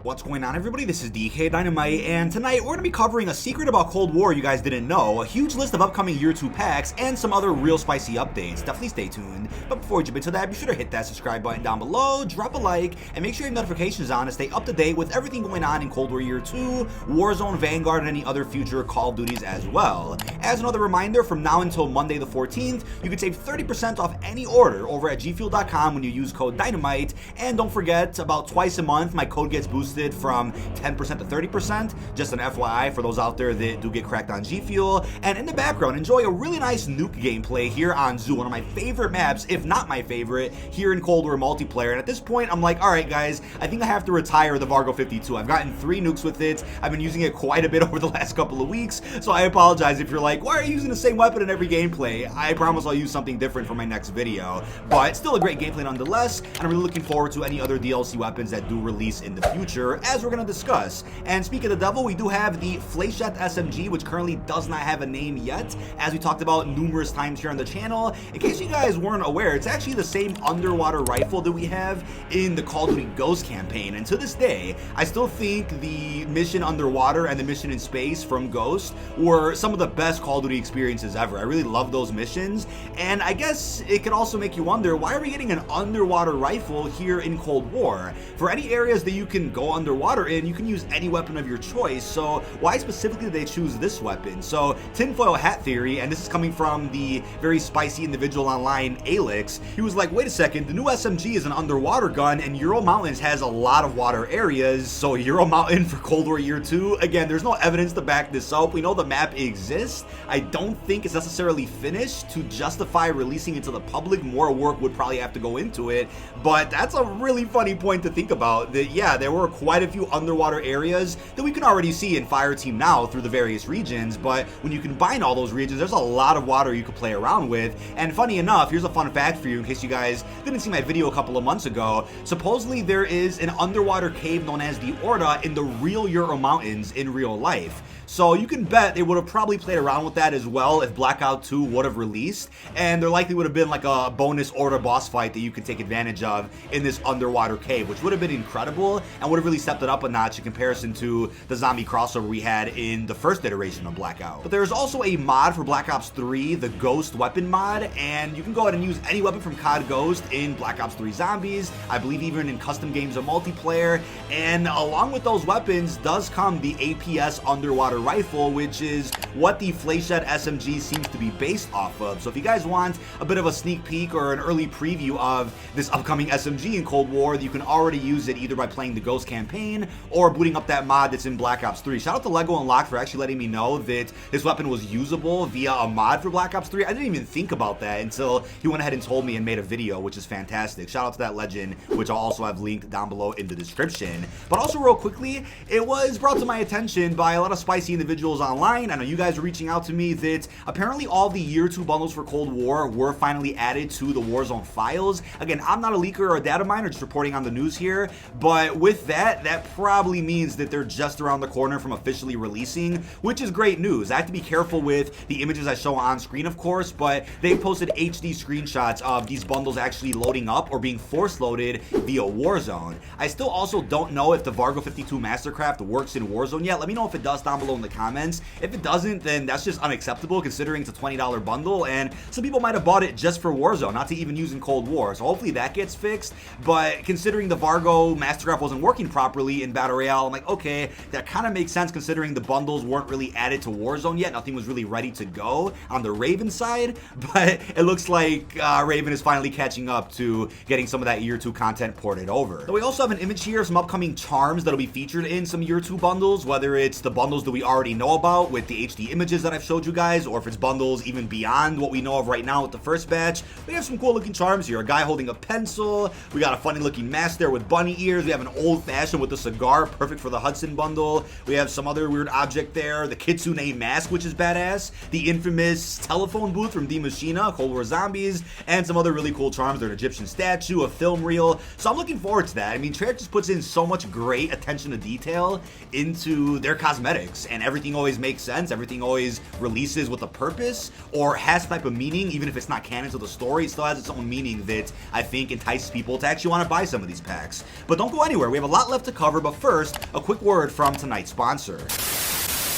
What's going on, everybody? This is dkdynamite, and tonight we're going to be covering a secret about Cold War you guys didn't know, a huge list of upcoming Year 2 packs, and some other real spicy updates. Definitely stay tuned. But before we jump into that, be sure to hit that subscribe button down below, drop a like, and make sure your notifications on to stay up to date with everything going on in Cold War Year 2, Warzone, Vanguard, and any other future Call of Duties as well. As another reminder, from now until Monday the 14th, you can save 30% off any order over at gfuel.com when you use code DYNAMITE, and don't forget, about twice a month, my code gets boosted from 10% to 30%, just an FYI for those out there that do get cracked on G Fuel. And in the background, enjoy a really nice Nuke gameplay here on Zoo, one of my favorite maps, if not my favorite, here in Cold War multiplayer. And at this point, I'm like, alright guys, I think I have to retire the Vargo 52. I've gotten 3 nukes with it. I've been using it quite a bit over the last couple of weeks, so I apologize if you're like, why are you using the same weapon in every gameplay? I promise I'll use something different for my next video. But still a great gameplay nonetheless, and I'm really looking forward to any other DLC weapons that do release in the future, as we're going to discuss. And speaking of the devil, we do have the Fleischiet SMG, which currently does not have a name yet, as we talked about numerous times here on the channel. In case you guys weren't aware, it's actually the same underwater rifle that we have in the Call of Duty Ghost campaign, and to this day, I still think the mission underwater and the mission in space from Ghost were some of the best Call of Duty experiences ever. I really love those missions, and I guess it could also make you wonder, why are we getting an underwater rifle here in Cold War? For any areas that you can go underwater in, you can use any weapon of your choice, so why specifically did they choose this weapon? So, Tinfoil hat theory, and this is coming from the very spicy individual online, Alex. He was like, wait a second, the new SMG is an underwater gun, and Ural Mountains has a lot of water areas, so Ural Mountain for Cold War Year 2? Again, there's no evidence to back this up. We know the map exists. I don't think it's necessarily finished to justify releasing it to the public. More work would probably have to go into it, but that's a really funny point to think about, that yeah, there were quite a few underwater areas that we can already see in Fireteam now through the various regions, but when you combine all those regions, there's a lot of water you could play around with. And funny enough, here's a fun fact for you in case you guys didn't see my video a couple of months ago. Supposedly there is an underwater cave known as the Orda in the real Ural Mountains in real life. So you can bet they would have probably played around with that as well if Blackout 2 would have released, and there likely would have been like a bonus Order boss fight that you could take advantage of in this underwater cave, which would have been incredible and would have really stepped it up a notch in comparison to the zombie crossover we had in the first iteration of Blackout. But there's also a mod for Black Ops 3, the Ghost weapon mod, and you can go ahead and use any weapon from COD Ghost in Black Ops 3 Zombies, I believe even in custom games of multiplayer, and along with those weapons does come the APS underwater rifle, which is what the Fleischiet SMG seems to be based off of. So if you guys want a bit of a sneak peek or an early preview of this upcoming SMG in Cold War, you can already use it either by playing the Ghost campaign or booting up that mod that's in Black Ops 3. Shout out to Lego Unlocked for actually letting me know that this weapon was usable via a mod for Black Ops 3. I didn't even think about that until he went ahead and told me and made a video, which is fantastic. Shout out to that legend, which I'll also have linked down below in the description. But also real quickly, it was brought to my attention by a lot of spicy individuals online. I know you guys are reaching out to me that apparently all the Year 2 bundles for Cold War were finally added to the Warzone files. Again, I'm not a leaker or a data miner, just reporting on the news here, but with that, that probably means that they're just around the corner from officially releasing, which is great news. I have to be careful with the images I show on screen, of course, but they posted HD screenshots of these bundles actually loading up or being force loaded via Warzone. I still also don't know if the Vargo 52 Mastercraft works in Warzone yet. Let me know if it does down below in the comments. If it doesn't, then that's just unacceptable considering it's a $20 bundle, and some people might have bought it just for Warzone, not to even use in Cold War, so hopefully that gets fixed. But considering the Vargo Mastercraft wasn't working properly in Battle Royale, I'm like, okay, that kind of makes sense considering the bundles weren't really added to Warzone yet. Nothing was really ready to go on the Raven side, but it looks like Raven is finally catching up to getting some of that Year 2 content ported over. So we also have an image here of some upcoming charms that'll be featured in some Year 2 bundles, whether it's the bundles that we already know about with the HD images that I've showed you guys, or if it's bundles even beyond what we know of right now with the first batch. We have some cool looking charms here. A guy holding a pencil. We got a funny looking mask there with bunny ears. We have an old fashioned with a cigar, perfect for the Hudson bundle. We have some other weird object there. The Kitsune mask, which is badass. The infamous telephone booth from D Machina, Cold War Zombies, and some other really cool charms. There's an Egyptian statue, a film reel. So I'm looking forward to that. I mean, Treyarch just puts in so much great attention to detail into their cosmetics, and everything always makes sense, everything always releases with a purpose, or has type of meaning, even if it's not canon to the story, it still has its own meaning that I think entices people to actually want to buy some of these packs. But don't go anywhere, we have a lot left to cover, but first, a quick word from tonight's sponsor.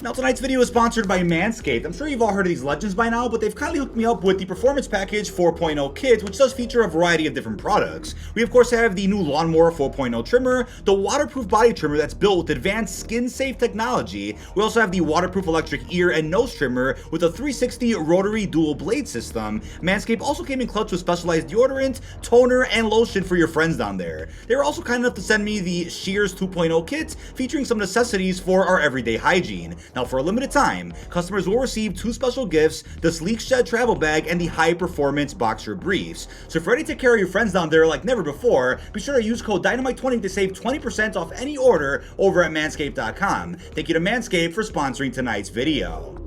Now tonight's video is sponsored by Manscaped. I'm sure you've all heard of these legends by now, but they've kindly hooked me up with the Performance Package 4.0 kit, which does feature a variety of different products. We of course have the new Lawnmower 4.0 trimmer, the waterproof body trimmer that's built with advanced skin-safe technology. We also have the waterproof electric ear and nose trimmer with a 360 rotary dual blade system. Manscaped also came in clutch with specialized deodorant, toner, and lotion for your friends down there. They were also kind enough to send me the Shears 2.0 kit, featuring some necessities for our everyday hygiene. Now, for a limited time, customers will receive 2 special gifts, the Sleek Shed travel bag and the High Performance Boxer Briefs. So if you're ready to take care of your friends down there like never before, be sure to use code DYNAMITE20 to save 20% off any order over at manscaped.com. Thank you to Manscaped for sponsoring tonight's video.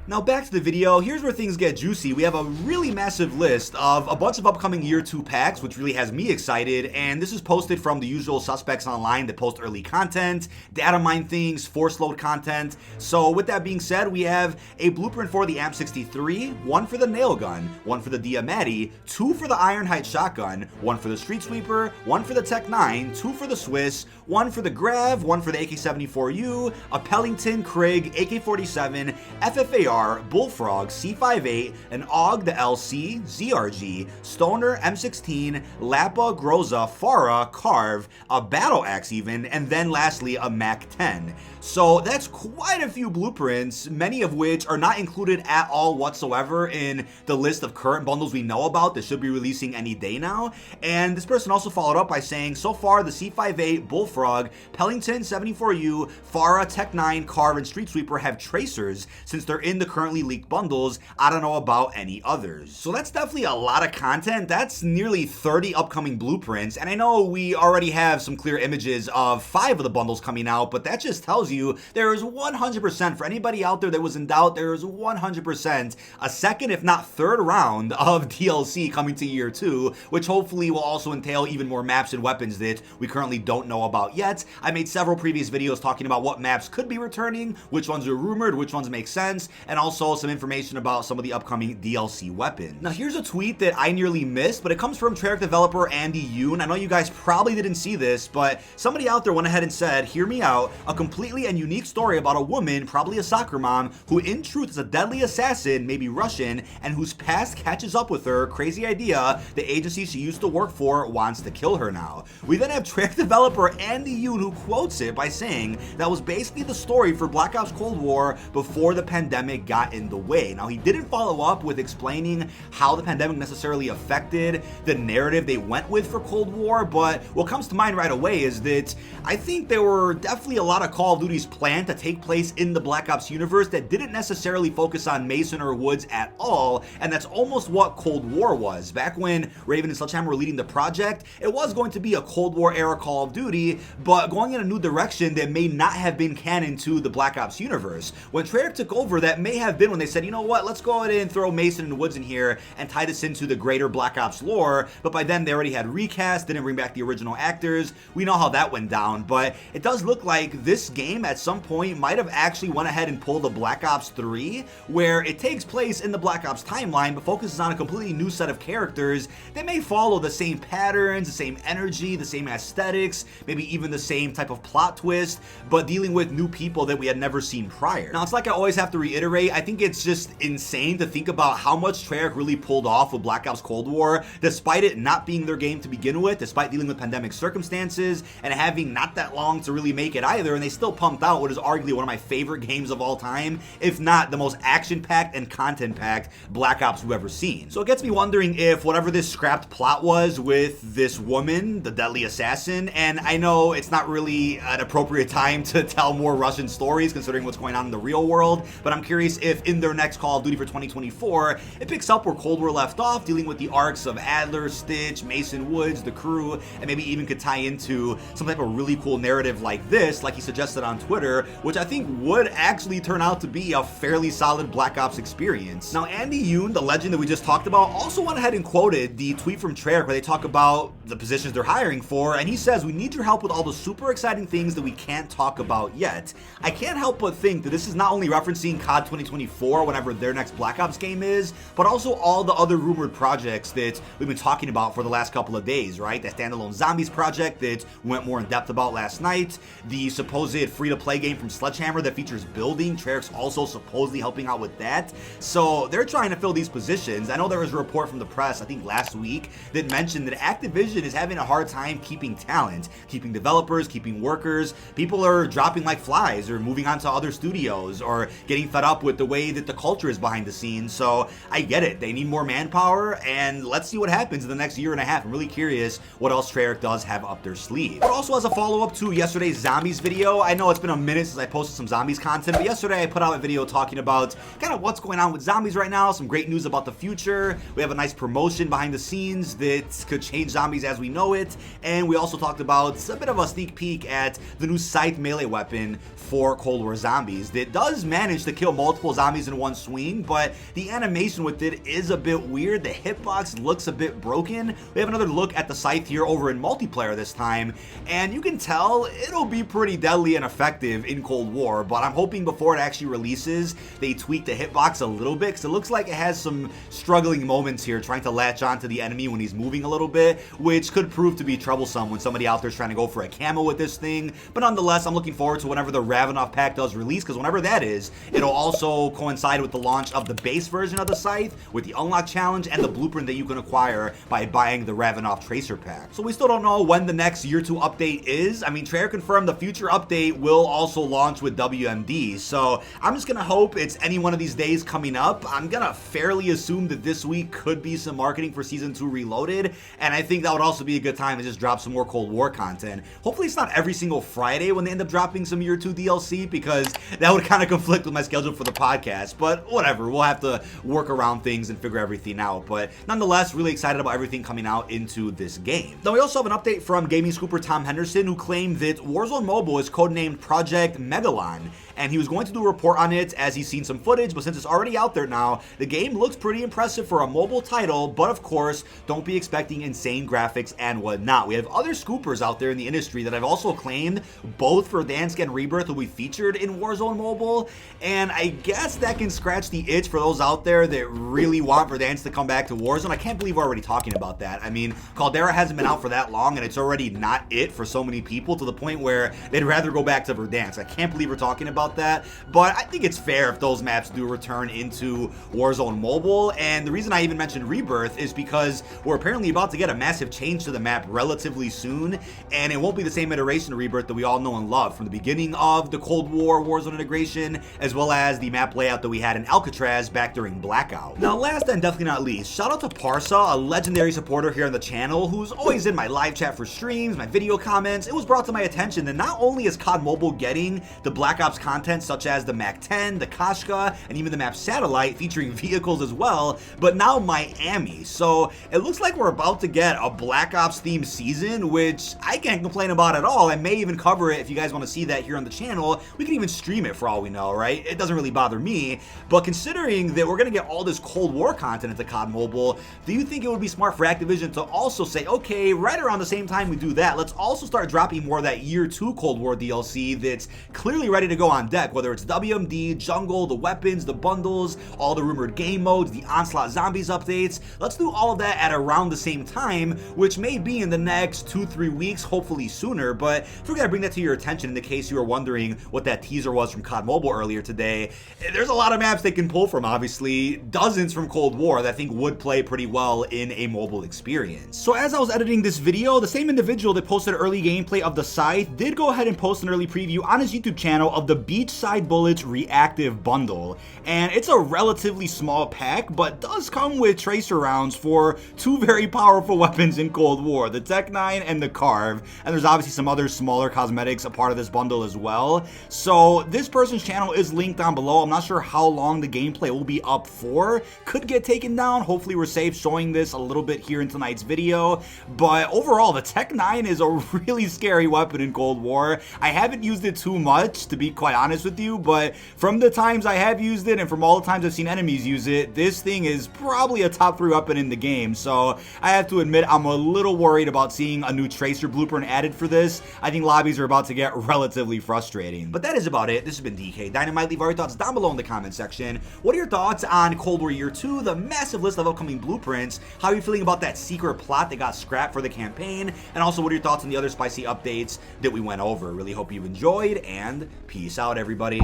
Now back to the video, here's where things get juicy. We have a really massive list of a bunch of upcoming Year 2 packs, which really has me excited, and this is posted from the usual suspects online that post early content, data mine things, force load content. So with that being said, we have a blueprint for the AM63, 1 for the nail gun, 1 for the Diamatti, 2 for the Ironhide shotgun, 1 for the Street Sweeper, 1 for the Tech 9, 2 for the Swiss, 1 for the Grav, 1 for the AK-74U, a Pellington, Krig, AK-47, FFAR, Bullfrog, C58, an AUG, the LC, ZRG, Stoner, M16, Lappa, Groza, Farah, Carve, a Battle Axe even, and then lastly a MAC-10. So that's quite a few blueprints, many of which are not included at all whatsoever in the list of current bundles we know about that should be releasing any day now. And this person also followed up by saying, so far the C58, Bullfrog, Pellington, 74U, Farah, Tech 9, Carve, and Street Sweeper have tracers since they're in the currently leaked bundles. I don't know about any others. So that's definitely a lot of content. That's nearly 30 upcoming blueprints, and I know we already have some clear images of 5 of the bundles coming out, but that just tells you there is 100%, for anybody out there that was in doubt, there is 100% a second if not third round of DLC coming to Year 2, which hopefully will also entail even more maps and weapons that we currently don't know about yet. I made several previous videos talking about what maps could be returning, which ones are rumored, which ones make sense, and also some information about some of the upcoming DLC weapons. Now here's a tweet that I nearly missed, but it comes from Treyarch developer Andy Yoon. I know you guys probably didn't see this, but somebody out there went ahead and said, hear me out, a completely and unique story about a woman, probably a soccer mom, who in truth is a deadly assassin, maybe Russian, and whose past catches up with her. Crazy idea, the agency she used to work for wants to kill her now. We then have Treyarch developer Andy Yoon who quotes it by saying that was basically the story for Black Ops Cold War before the pandemic got in the way. Now he didn't follow up with explaining how the pandemic necessarily affected the narrative they went with for Cold War, but what comes to mind right away is that I think there were definitely a lot of Call of Duty's planned to take place in the Black Ops universe that didn't necessarily focus on Mason or Woods at all, and that's almost what Cold War was. Back when Raven and Sledgehammer were leading the project, it was going to be a Cold War era Call of Duty, but going in a new direction that may not have been canon to the Black Ops universe. When Treyarch took over, that may have been when they said, you know what, let's go ahead and throw Mason and Woods in here and tie this into the greater Black Ops lore, but by then they already had recast, didn't bring back the original actors. We know how that went down, but it does look like this game at some point might have actually went ahead and pulled a Black Ops 3, where it takes place in the Black Ops timeline, but focuses on a completely new set of characters that may follow the same patterns, the same energy, the same aesthetics, maybe even the same type of plot twist, but dealing with new people that we had never seen prior. Now, it's like I always have to reiterate, I think it's just insane to think about how much Treyarch really pulled off with Black Ops Cold War, despite it not being their game to begin with, despite dealing with pandemic circumstances, and having not that long to really make it either, and they still pumped out what is arguably one of my favorite games of all time, if not the most action-packed and content-packed Black Ops we've ever seen. So it gets me wondering if whatever this scrapped plot was with this woman, the deadly assassin, and I know it's not really an appropriate time to tell more Russian stories considering what's going on in the real world, but I'm curious curious if in their next Call of Duty for 2024, it picks up where Cold War left off, dealing with the arcs of Adler, Stitch, Mason Woods, the crew, and maybe even could tie into some type of really cool narrative like this, like he suggested on Twitter, which I think would actually turn out to be a fairly solid Black Ops experience. Now, Andy Yoon, the legend that we just talked about, also went ahead and quoted the tweet from Treyarch where they talk about the positions they're hiring for, and he says, "We need your help with all the super exciting things that we can't talk about yet." I can't help but think that this is not only referencing COD 2024, whenever their next Black Ops game is, but also all the other rumored projects that we've been talking about for the last couple of days, right? That standalone Zombies project that we went more in depth about last night, the supposed free-to-play game from Sledgehammer that features building, Treyarch's also supposedly helping out with that. So they're trying to fill these positions. I know there was a report from the press, I think last week, that mentioned that Activision is having a hard time keeping talent, keeping developers, keeping workers. People are dropping like flies or moving on to other studios or getting fed up with the way that the culture is behind the scenes. So I get it. They need more manpower, and let's see what happens in the next year and a half. I'm really curious what else Treyarch does have up their sleeve. But also, as a follow-up to yesterday's Zombies video, I know it's been a minute since I posted some Zombies content, but yesterday I put out a video talking about kind of what's going on with Zombies right now, some great news about the future. We have a nice promotion behind the scenes that could change Zombies as we know it, and we also talked about a bit of a sneak peek at the new Scythe melee weapon for Cold War Zombies that does manage to kill multiple zombies in one swing, but the animation with it is a bit weird. The hitbox looks a bit broken. We have another look at the Scythe here over in multiplayer this time, and you can tell it'll be pretty deadly and effective in Cold War, but I'm hoping before it actually releases, they tweak the hitbox a little bit, because it looks like it has some struggling moments here trying to latch onto the enemy when he's moving a little bit, which could prove to be troublesome when somebody out there is trying to go for a camo with this thing. But nonetheless, I'm looking forward to whenever the Ravenoff pack does release, because whenever that is, it'll also coincide with the launch of the base version of the Scythe, with the unlock challenge and the blueprint that you can acquire by buying the Ravenoff Tracer pack. So we still don't know when the next Year 2 update is. I mean, Treyarch confirmed the future update will also launch with WMD, so I'm just gonna hope it's any one of these days coming up. I'm gonna fairly assume that this week could be some marketing for Season 2 Reloaded, and I think that would also be a good time to just drop some more Cold War content. Hopefully it's not every single Friday when they end up dropping some Year 2 DLC, because that would kind of conflict with my schedule for the podcast, but whatever, we'll have to work around things and figure everything out. But nonetheless, really excited about everything coming out into this game. Now we also have an update from gaming scooper Tom Henderson, who claimed that Warzone Mobile is codenamed Project Megalon, and he was going to do a report on it as he's seen some footage, but since it's already out there now, the game looks pretty impressive for a mobile title, but of course, don't be expecting insane graphics and whatnot. We have other scoopers out there in the industry that I've also claimed both Verdansk and Rebirth will be featured in Warzone Mobile, and I guess that can scratch the itch for those out there that really want Verdansk to come back to Warzone. I can't believe we're already talking about that. I mean, Caldera hasn't been out for that long, and it's already not it for so many people, to the point where they'd rather go back to Verdansk. I can't believe we're talking about that, but I think it's fair if those maps do return into Warzone Mobile. And the reason I even mentioned Rebirth is because we're apparently about to get a massive change to the map relatively soon, and it won't be the same iteration of Rebirth that we all know and love from the beginning of the Cold War Warzone integration, as well as the map layout that we had in Alcatraz back during Blackout. Now, last and definitely not least, shout out to Parsa, a legendary supporter here on the channel who's always in my live chat for streams, my video comments. It was brought to my attention that not only is COD Mobile getting the Black Ops content such as the MAC-10, the Kashka, and even the map Satellite featuring vehicles as well, but now Miami. So it looks like we're about to get a Black Ops themed season, which I can't complain about at all. I may even cover it if you guys want to see that here on the channel. We can even stream it for all we know, right? It doesn't really bother me, but considering that we're going to get all this Cold War content into COD Mobile, do you think it would be smart for Activision to also say, okay, right around the same time we do that, let's also start dropping more of that Year 2 Cold War DLC that's clearly ready to go on deck, whether it's WMD, Jungle, the weapons, the bundles, all the rumored game modes, the Onslaught Zombies updates. Let's do all of that at around the same time, which may be in the next 2-3 weeks, hopefully sooner. But if we're going to bring that to your attention in the case you were wondering what that teaser was from COD Mobile earlier today, there's a lot of maps they can pull from, obviously, dozens from Cold War that I think would play pretty well in a mobile experience. So as I was editing this video, the same individual that posted early gameplay of the Scythe did go ahead and post an early preview on his YouTube channel of the Beachside Bullets Reactive Bundle, and it's a relatively small pack, but does come with tracer rounds for two very powerful weapons in Cold War, the Tech 9 and the Carve, and there's obviously some other smaller cosmetics a part of this bundle as well. So this person's channel is linked down below. I'm not sure how long the gameplay will be up for. Could get taken down. Hopefully we're safe showing this a little bit here in tonight's video, but overall the Tech 9 is a really scary weapon in Cold War. I haven't used it too much, to be quite honest with you, but from the times I have used it and from all the times I've seen enemies use it, this thing is probably a top 3 weapon in the game. So I have to admit I'm a little worried about seeing a new tracer blueprint added for this. I think lobbies are about to get relatively frustrating. But that is about it. This has been dkdynamite. Leave all your thoughts down below in the comment section. What are your thoughts on Cold War Year 2, the massive list of upcoming blueprints? How are you feeling about that secret plot that got scrapped for the campaign? And also, what are your thoughts on the other spicy updates that we went over? Really hope you enjoyed, and peace out, everybody.